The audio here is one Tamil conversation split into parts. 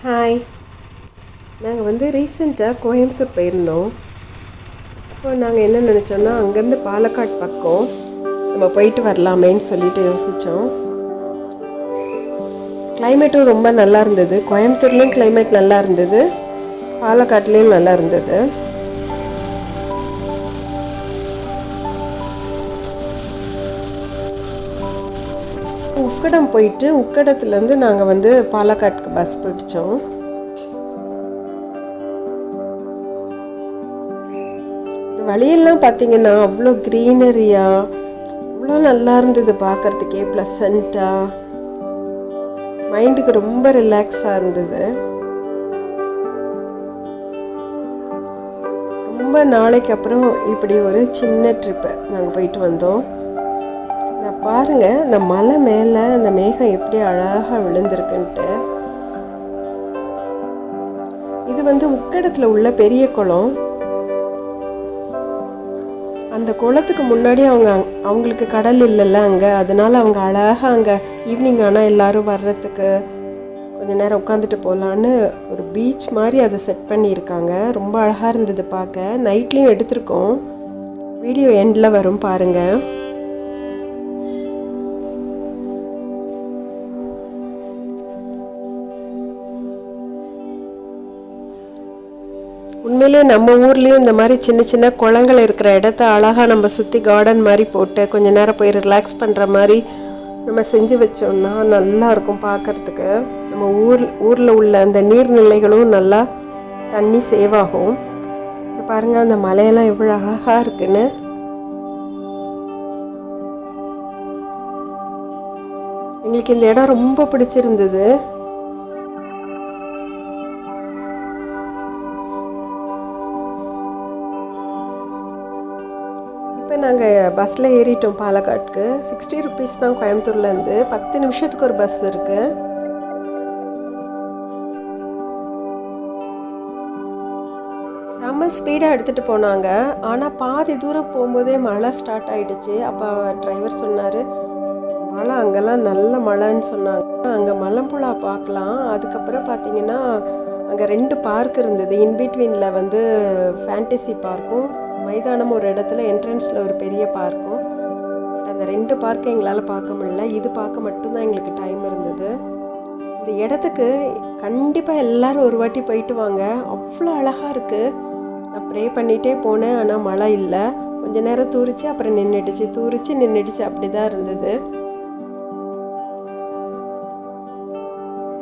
ஹாய். நாங்கள் ரீசெண்டாக கோயம்புத்தூர் போயிருந்தோம். அப்போ நாங்கள் என்ன நினச்சோன்னா, அங்கேருந்து பாலக்காடு பக்கம் நம்ம போயிட்டு வரலாமேன்னு சொல்லிட்டு யோசித்தோம். கிளைமேட்டும் ரொம்ப நல்லா இருந்தது. கோயம்புத்தூர்லேயும் கிளைமேட் நல்லா இருந்தது, பாலக்காட்லேயும் நல்லா இருந்தது. உக்கடம் போயிட்டு உக்கடத்துலேருந்து நாங்கள் பாலக்காட்டுக்கு பஸ் பிடிச்சோம். வழியெல்லாம் பார்த்தீங்கன்னா அவ்வளோ க்ரீனரியாக அவ்வளோ நல்லா இருந்தது, பார்க்குறதுக்கே ப்ளசண்ட்டாக, மைண்டுக்கு ரொம்ப ரிலாக்ஸாக இருந்தது. ரொம்ப நாளைக்கு அப்புறம் இப்படி ஒரு சின்ன ட்ரிப்பு நாங்கள் போயிட்டு வந்தோம். பாருங்க, இந்த மலை மேலே அந்த மேகம் எப்படி அழகாக விழுந்திருக்குன்ட்டு. இது உக்கடத்தில் உள்ள பெரிய குளம். அந்த குளத்துக்கு முன்னாடி அவங்களுக்கு கடல் இல்லைல்ல அங்கே, அதனால அவங்க அழகாக அங்கே ஈவினிங் ஆனால் எல்லோரும் வர்றதுக்கு கொஞ்சம் நேரம் உட்காந்துட்டு போகலான்னு ஒரு பீச் மாதிரி அதை செட் பண்ணியிருக்காங்க. ரொம்ப அழகாக இருந்தது பார்க்க. நைட்லேயும் எடுத்திருக்கோம், வீடியோ எண்டில் வரும் பாருங்கள். உண்மையிலே நம்ம ஊர்லேயும் இந்த மாதிரி சின்ன சின்ன குளங்கள் இருக்கிற இடத்த அழகாக நம்ம சுற்றி கார்டன் மாதிரி போட்டு கொஞ்சம் நேரம் போய் ரிலாக்ஸ் பண்ணுற மாதிரி நம்ம செஞ்சு வச்சோம்னா நல்லாயிருக்கும் பார்க்குறதுக்கு. நம்ம ஊரில் உள்ள அந்த நீர்நிலைகளும் நல்லா தண்ணி சேவ் ஆகும். இது பாருங்கள், அந்த மலையெல்லாம் எவ்வளோ அழகாக இருக்குன்னு. எங்களுக்கு இந்த இடம் ரொம்ப பிடிச்சிருந்தது. இப்போ நாங்கள் பஸ்ஸில் ஏறிட்டோம் பாலக்காட்டுக்கு. 60 ருபீஸ் தான் கோயம்புத்தூர்லேருந்து. 10 நிமிஷத்துக்கு ஒரு பஸ் இருக்குது. செம்ம ஸ்பீடாக எடுத்துகிட்டு போனாங்க. ஆனால் பாதி தூரம் போகும்போதே மழை ஸ்டார்ட் ஆகிடுச்சு. அப்போ டிரைவர் சொன்னார், மழை அங்கெல்லாம் நல்ல மழைன்னு சொன்னாங்க. அங்கே மலம்புழா பார்க்கலாம். அதுக்கப்புறம் பார்த்தீங்கன்னா அங்கே 2 பார்க் இருந்தது. இன்பிட்வீனில் ஃபேண்டசி பார்க்கும், மைதானம் ஒரு இடத்துல என்ட்ரன்ஸில் ஒரு பெரிய பார்க்கும். அந்த 2 பார்க்கை எங்களால் பார்க்க முடியல. இது பார்க்க மட்டும்தான் எங்களுக்கு டைம் இருந்தது. இந்த இடத்துக்கு கண்டிப்பாக எல்லோரும் ஒரு வாட்டி போயிட்டு வாங்க, அவ்வளோ அழகாக இருக்குது. நான் ப்ரே பண்ணிகிட்டே போனேன், ஆனால் மழை இல்லை. கொஞ்சம் நேரம் தூரிச்சு, அப்புறம் நின்றுடுச்சு, அப்படி தான் இருந்தது.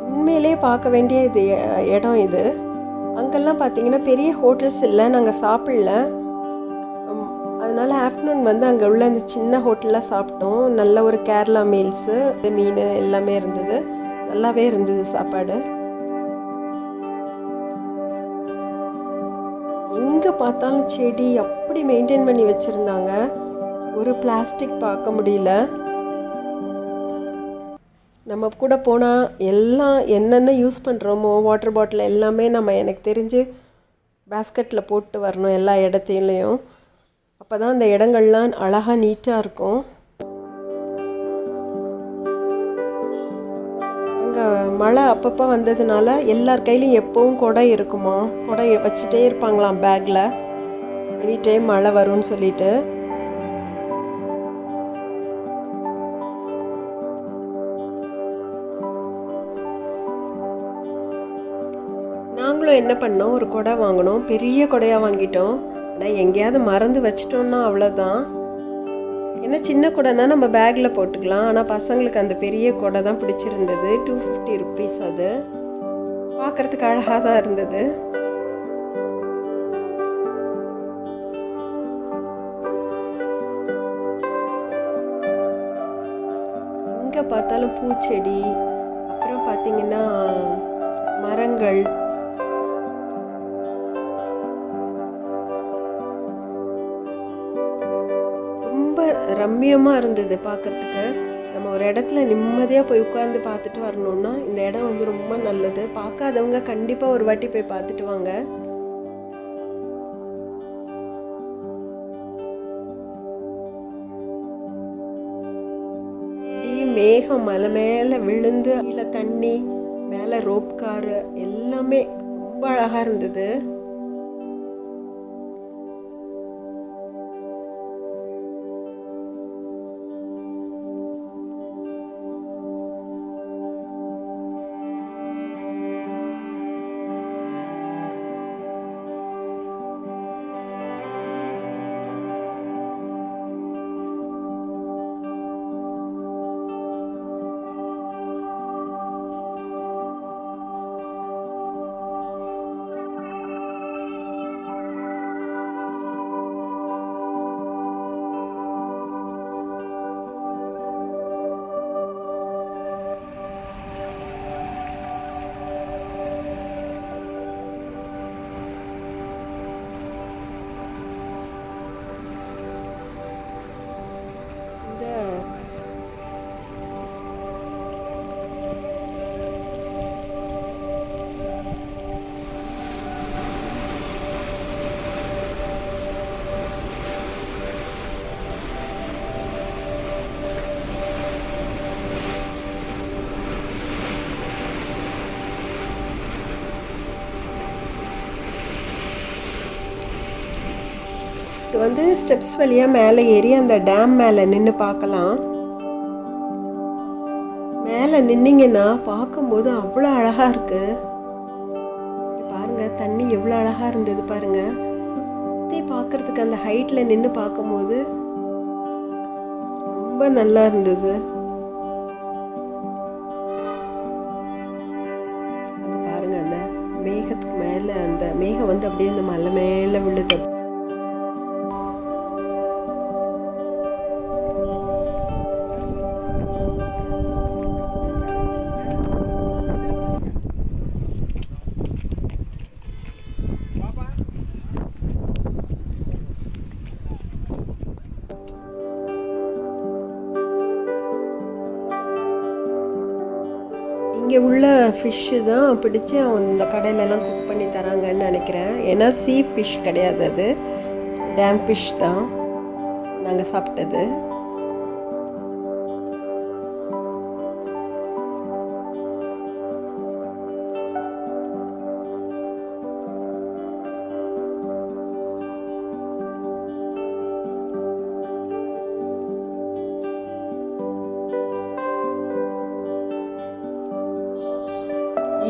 உண்மையிலே பார்க்க வேண்டிய இடம் இது. அங்கெல்லாம் பார்த்தீங்கன்னா பெரிய ஹோட்டல்ஸ் இல்லை, நாங்கள் சாப்பிடல. அதனால் ஆஃப்டர்நூன் அங்கே உள்ள அந்த சின்ன ஹோட்டலில் சாப்பிட்டோம். நல்ல ஒரு கேரளா மீல்ஸு, மீன் எல்லாமே இருந்தது. நல்லாவே இருந்தது சாப்பாடு. எங்கே பார்த்தாலும் செடி அப்படி மெயின்டைன் பண்ணி வச்சுருந்தாங்க. ஒரு பிளாஸ்டிக் பார்க்க முடியல. நம்ம கூட போனால் எல்லாம் என்னென்ன யூஸ் பண்ணுறோமோ, வாட்டர் பாட்டில் எல்லாமே நம்ம எனக்கு தெரிஞ்சு பேஸ்கெட்டில் போட்டு வரணும் எல்லா இடத்துலையும். அப்போ தான் அந்த இடங்கள்லாம் அழகாக நீட்டாக இருக்கும். அங்கே மழை அப்பப்போ வந்ததுனால எல்லார் கையிலையும் எப்போவும் குடை இருக்குமா, குடை வச்சுட்டே இருப்பாங்களாம் பேக்கில், எனி டைம் மழை வரும்னு சொல்லிட்டு. நாங்களும் என்ன பண்ணோம், ஒரு குடை வாங்கினோம். பெரிய குடையாக வாங்கிட்டோம். ஆனால் எங்கேயாவது மறந்து வச்சிட்டோம்னா அவ்வளோதான். ஏன்னா சின்ன குடைனா நம்ம பேக்கில் போட்டுக்கலாம். ஆனால் பசங்களுக்கு அந்த பெரிய குடை தான் பிடிச்சிருந்தது. 250 ருபீஸ். அது பார்க்குறதுக்கு அழகாக தான் இருந்தது. எங்கே பார்த்தாலும் பூச்செடி, அப்புறம் பார்த்திங்கன்னா மரங்கள், ரம்மியமாக இருந்தது பார்க்குறதுக்கு. நம்ம ஒரு இடத்துல நிம்மதியாக போய் உட்காந்து பார்த்துட்டு வரணுன்னா இந்த இடம் ரொம்ப நல்லது. பார்க்காதவங்க கண்டிப்பாக ஒரு வாட்டி போய் பார்த்துட்டு வாங்க. மேகம் மலை மேலே விழுந்து கீழே தண்ணி மேலே ரோப் காரு எல்லாமே ரொம்ப அழகாக இருந்தது. வந்து ஸ்டெப்ஸ் வழியாக மேலே ஏறி அந்த டேம் மேலே நின்று பார்க்கலாம். மேலே நின்னீங்கன்னா பார்க்கும்போது அவ்வளோ அழகாக இருக்குது. பாருங்கள், தண்ணி எவ்வளோ அழகாக இருந்தது பாருங்கள். சுற்றி பார்க்குறதுக்கு அந்த ஹைட்டில் நின்று பார்க்கும்போது ரொம்ப நல்லா இருந்தது. அது பாருங்கள், அந்த மேகத்துக்கு மேலே அந்த மேகம் வந்து அப்படியே அந்த மலை மேலே விழுது. இங்கே உள்ள ஃபிஷ்ஷு தான் பிடிச்சி அந்த கடையிலலாம் குக் பண்ணி தராங்கன்னு நினைக்கிறேன். ஏன்னா சீ ஃபிஷ் கிடையாது, அது டேம் ஃபிஷ் தான் நாங்கள் சாப்பிட்டது.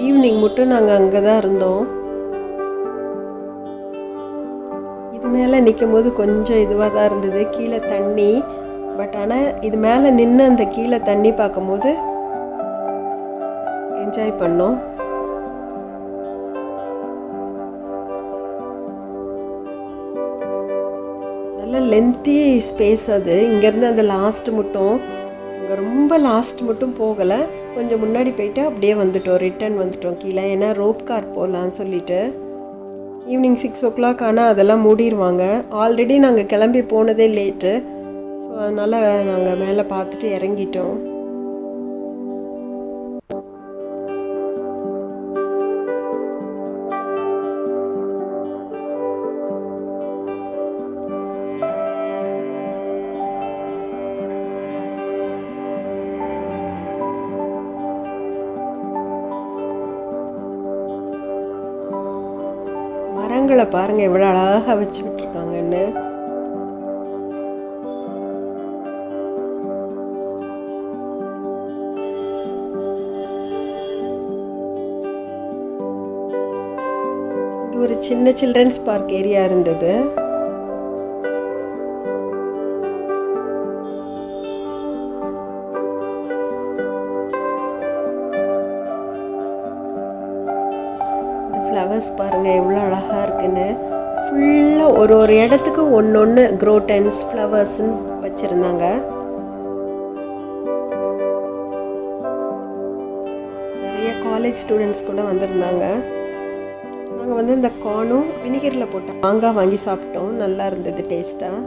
ஈவினிங் மட்டும் நாங்கள் அங்கே தான் இருந்தோம். இது மேலே நிற்கும் போது கொஞ்சம் இதுவாக தான் இருந்தது, கீழே தண்ணி. பட் ஆனால் இது மேலே நின்று அந்த கீழே தண்ணி பார்க்கும்போது என்ஜாய் பண்ணோம். நல்ல லென்த்தி ஸ்பேஸ் அது. இங்கேருந்து அந்த லாஸ்ட் மட்டும், அங்கே ரொம்ப லாஸ்ட் மட்டும் போகலை, கொஞ்சம் முன்னாடி போயிட்டு அப்படியே வந்துட்டோம், ரிட்டர்ன் வந்துட்டோம் கீழே. ஏன்னா ரோப் கார் போகலான்னு சொல்லிட்டு. ஈவினிங் 6 o'clock ஆனால் அதெல்லாம் மூடிடுவாங்க. ஆல்ரெடி நாங்கள் கிளம்பி போனதே லேட்டு, ஸோ அதனால் நாங்கள் மேலே பார்த்துட்டு இறங்கிட்டோம். மரங்களை பாருங்கள் எவ்வளோ அழகாக வச்சு விட்டுருக்காங்கன்னு. ஒரு சின்ன சில்ட்ரன்ஸ் பார்க் ஏரியா இருந்தது. ஃப்ளவர்ஸ் பாருங்கள் எவ்வளோ அழகாக இருக்குன்னு. ஃபுல்லாக ஒரு இடத்துக்கு ஒன்று க்ரோட்டன்ஸ் ஃப்ளவர்ஸ்ன்னு வச்சுருந்தாங்க. நிறைய காலேஜ் ஸ்டூடெண்ட்ஸ் கூட வந்திருந்தாங்க. நாங்கள் வந்து இந்த கார்னும் வினிகரில் போட்ட மாங்காய் வாங்கி சாப்பிட்டோம், நல்லா இருந்தது டேஸ்ட்டாக.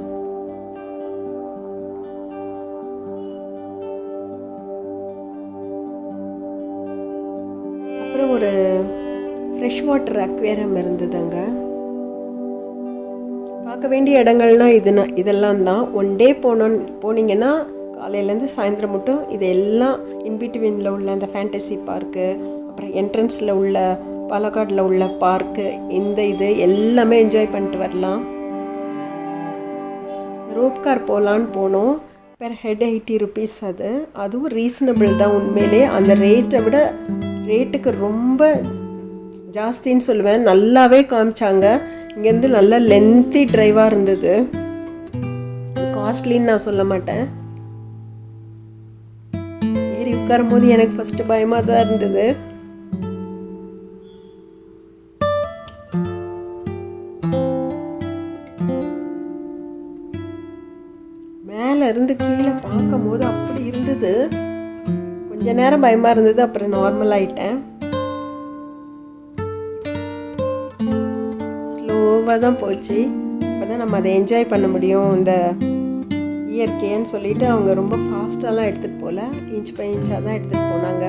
அப்புறம் ஒரு ஃப்ரெஷ் வாட்டர் அக்வேரியம் இருந்தது அங்கே. பார்க்க வேண்டிய இடங்கள்னால் இதெல்லாம் தான். ஒன் டே போனீங்கன்னா காலையிலேருந்து சாயந்தரம் மட்டும் இதெல்லாம் இன்பிட்வீனில் உள்ள அந்த ஃபேண்டசி பார்க்கு, அப்புறம் என்ட்ரன்ஸில் உள்ள பாலக்காடில் உள்ள பார்க்கு இந்த இது எல்லாமே என்ஜாய் பண்ணிட்டு வரலாம். ரோப் கார் போகலான்னு போனோம். Per head 80 rupees. அதுவும் ரீசனபிள் தான் உண்மையிலே. அந்த ரேட்டுக்கு ரொம்ப ஜாஸ்தின்னு சொல்லுவேன். நல்லாவே காமிச்சாங்க. இங்கேருந்து நல்லா லென்த்தி ட்ரைவாக இருந்தது. காஸ்ட்லின்னு நான் சொல்ல மாட்டேன். ஏறி உட்காரும் போது எனக்கு ஃபஸ்ட்டு பயமாக தான் இருந்தது. மேலே இருந்து கீழே பார்க்கும் போது அப்படி இருந்தது. கொஞ்ச நேரம் பயமாக இருந்தது, அப்புறம் நார்மல் ஆயிட்டேன். ஸ்லோவாக தான் போச்சு. அப்போ தான் நம்ம அதை என்ஜாய் பண்ண முடியும் இந்த இயற்கைன்னு சொல்லிட்டு. அவங்க ரொம்ப ஃபாஸ்ட்டாலாம் எடுத்துகிட்டு போகல, இன்ச் பை இன்ச்சாக தான் எடுத்துகிட்டு போனாங்க.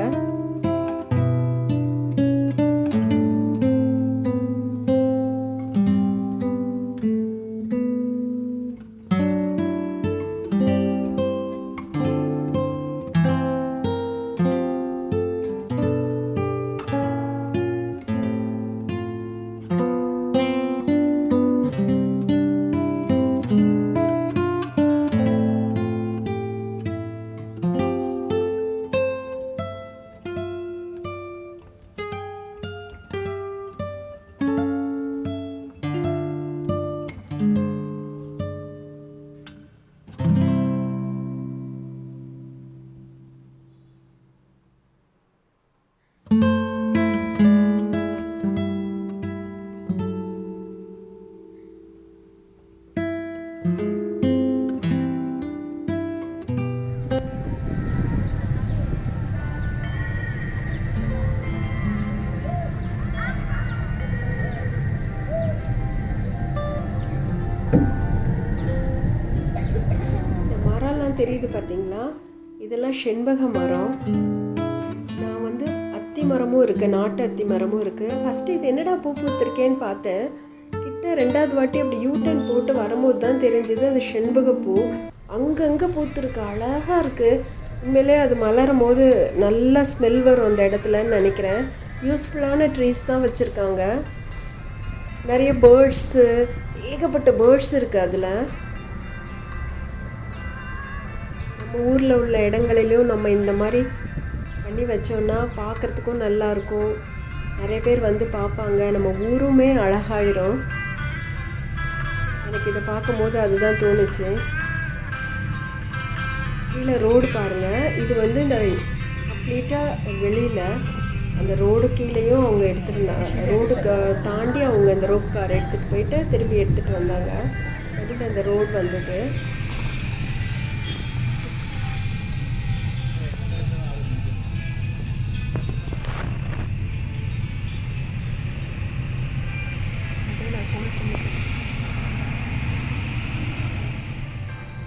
தெரியுது பார்த்தீங்களா? இதெல்லாம் செண்பக மரம். நான் வந்து அத்தி மரமும் இருக்குது, நாட்டு அத்தி மரமும் இருக்குது. ஃபஸ்ட்டு இது என்னடா பூ பூத்திருக்கேன்னு பார்த்தேன். கிட்ட 2வது வாட்டி அப்படி யூட்டன் போட்டு வரும்போது தான் தெரிஞ்சது அது செண்பகப்பூ. அங்கங்கே பூத்துருக்கு, அழகாக இருக்குது. உண்மையிலே அது மலரும் போது நல்லா ஸ்மெல் வரும் அந்த இடத்துலன்னு நினைக்கிறேன். யூஸ்ஃபுல்லான ட்ரீஸ் தான் வச்சுருக்காங்க. நிறைய பேர்ட்ஸு, ஏகப்பட்ட பேர்ட்ஸ் இருக்குது அதில். நம்ம ஊரில் உள்ள இடங்களிலும் நம்ம இந்த மாதிரி பண்ணி வச்சோன்னா பார்க்குறதுக்கும் நல்லாயிருக்கும். நிறைய பேர் வந்து பார்ப்பாங்க, நம்ம ஊருமே அழகாயிரும். எனக்கு இதை பார்க்கும்போது அதுதான் தோணுச்சு. கீழே ரோடு பாருங்கள். இது வந்து இந்த கம்ப்ளீட்டாக வெளியில் அந்த ரோடு கீழேயும் அவங்க எடுத்துருந்தாங்க. ரோடுக்கு தாண்டி அவங்க இந்த ரோப் கார் எடுத்துகிட்டு போயிட்டு திரும்பி எடுத்துகிட்டு வந்தாங்க. வெளியில் அந்த ரோடு வந்தது.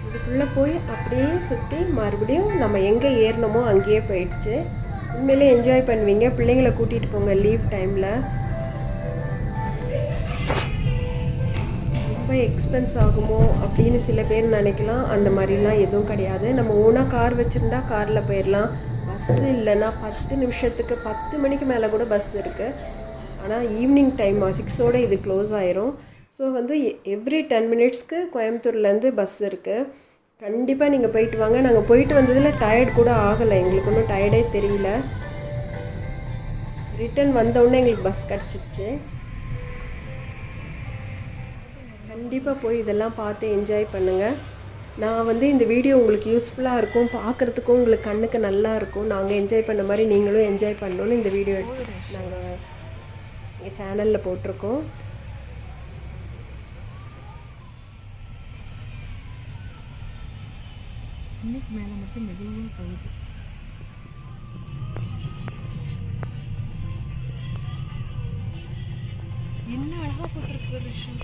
இதுக்குள்ளே போய் அப்படியே சுற்றி மறுபடியும் நம்ம எங்கே ஏறினோமோ அங்கேயே போயிடுச்சு. உண்மையிலே என்ஜாய் பண்ணுவீங்க. பிள்ளைங்களை கூட்டிகிட்டு போங்க லீவ் டைமில். ரொம்ப எக்ஸ்பென்ஸ் ஆகுமோ அப்படின்னு சில பேர் நினைக்கலாம். அந்த மாதிரிலாம் எதுவும் கிடையாது. நம்ம ஓனாக கார் வச்சுருந்தா காரில் போயிடலாம். பஸ்ஸு இல்லைன்னா 10 நிமிஷத்துக்கு 10 மணிக்கு மேலே கூட பஸ் இருக்குது. ஆனால் ஈவினிங் டைம் 6ஓட இது க்ளோஸ் ஆயிரும். ஸோ வந்து எவ்ரி 10 மினிட்ஸ்க்கு கோயம்புத்தூர்லேருந்து பஸ் இருக்குது. கண்டிப்பாக நீங்கள் போயிட்டு வாங்க. நாங்கள் போயிட்டு வந்ததில் டயர்ட் கூட ஆகலை. எங்களுக்கு ஒன்றும் டயர்டே தெரியல. ரிட்டன் வந்தோடனே எங்களுக்கு பஸ் கிடச்சிடுச்சு. கண்டிப்பாக போய் இதெல்லாம் பார்த்து என்ஜாய் பண்ணுங்கள். நான் வந்து இந்த வீடியோ உங்களுக்கு யூஸ்ஃபுல்லாக இருக்கும், பார்க்குறதுக்கும் உங்களுக்கு கண்ணுக்கு நல்லா இருக்கும். நாங்கள் என்ஜாய் பண்ண மாதிரி நீங்களும் என்ஜாய் பண்ணணுன்னு இந்த வீடியோ நாங்கள் எங்கள் சேனலில் போட்டிருக்கோம். இன்னைக்கு மேலே மட்டும் மெதுவாக போகுது. என்ன அழகாக போட்டிருக்கு விஷயம்.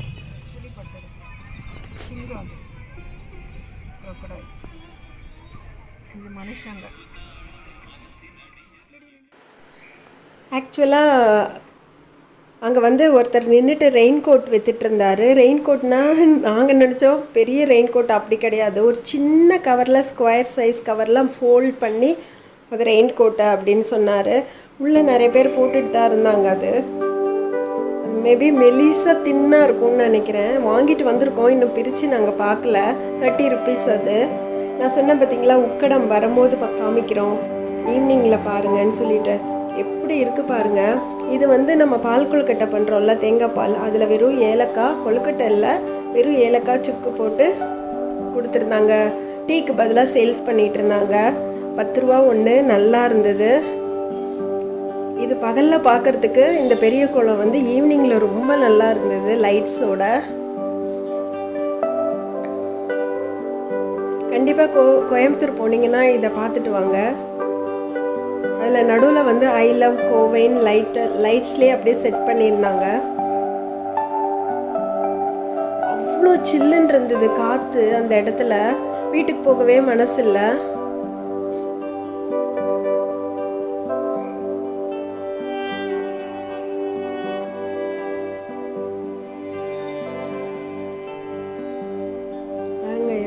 வெளிப்பட்டது சிங்கம், crocodile, இது மனுஷங்க. ஆக்சுவலாக அங்கே வந்து ஒருத்தர் நின்றுட்டு ரெயின் கோட் விற்றுட்டு இருந்தார். ரெயின் கோட்னா நாங்கள் நினச்சோம் பெரிய ரெயின் கோட். அப்படி கிடையாது. ஒரு சின்ன கவரில் ஸ்கொயர் சைஸ் கவரில் ஃபோல்ட் பண்ணி அது ரெயின் கோட்டை அப்படின்னு சொன்னார். உள்ளே நிறைய பேர் போட்டுட்டு தான் இருந்தாங்க. அது மேபி மெலிசா தின்னாக இருக்கும்னு நினைக்கிறேன். வாங்கிட்டு வந்திருக்கோம், இன்னும் பிரித்து நாங்கள் பார்க்கல. 30 rupees அது. நான் சொன்னேன் பார்த்தீங்களா, உக்கடம் வரும்போது காமிக்கிறோம், ஈவினிங்கில் பாருங்கன்னு சொல்லிட்டு. எப்படி இருக்குது பாருங்கள். இது வந்து நம்ம பால் கொழுக்கட்டை பண்ணுறோம்ல, தேங்காய் பால், அதில் வெறும் ஏலக்காய், கொழுக்கட்டை இல்லை, வெறும் ஏலக்காய் சுக்கு போட்டு கொடுத்துருந்தாங்க. டீக்கு பதிலாக சேல்ஸ் பண்ணிகிட்டு இருந்தாங்க. 10 ரூபா ஒன்று, நல்லா இருந்தது. இது பகலில் பார்க்குறதுக்கு இந்த பெரிய குளம் வந்து ஈவினிங்கில் ரொம்ப நல்லா இருந்தது லைட்ஸோட. கண்டிப்பாக கோயம்புத்தூர் போனீங்கன்னா இதை பார்த்துட்டு வாங்க. அதில் நடுவில் வந்து ஐ லவ் கோவைன்னு லைட்ஸ்லேயே அப்படியே செட் பண்ணியிருந்தாங்க. அவ்வளோ சில்லுன்னு இருந்தது காற்று அந்த இடத்துல. வீட்டுக்கு போகவே மனசு இல்லை.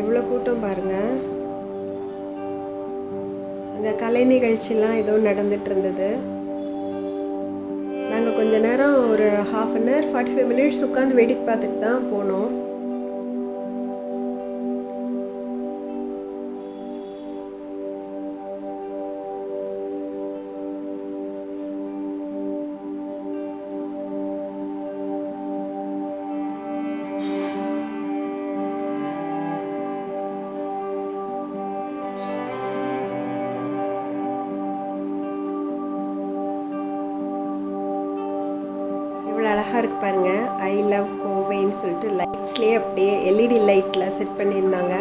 எவ்வளோ கூட்டம் பாருங்கள். அங்கே கலை நிகழ்ச்சிலாம் ஏதோ நடந்துட்டு இருந்தது. நாங்கள் கொஞ்ச நேரம் ஒரு 1/2 an hour 45 minutes உட்காந்து வேடிக்கை பார்த்துட்டு தான் போனோம். எவ்வளோ அழகாக இருக்குது பாருங்கள். ஐ லவ் கோவைன்னு சொல்லிட்டு லைட்ஸ்லேயே அப்படியே எல்இடி லைட்டில் செட் பண்ணியிருந்தாங்க.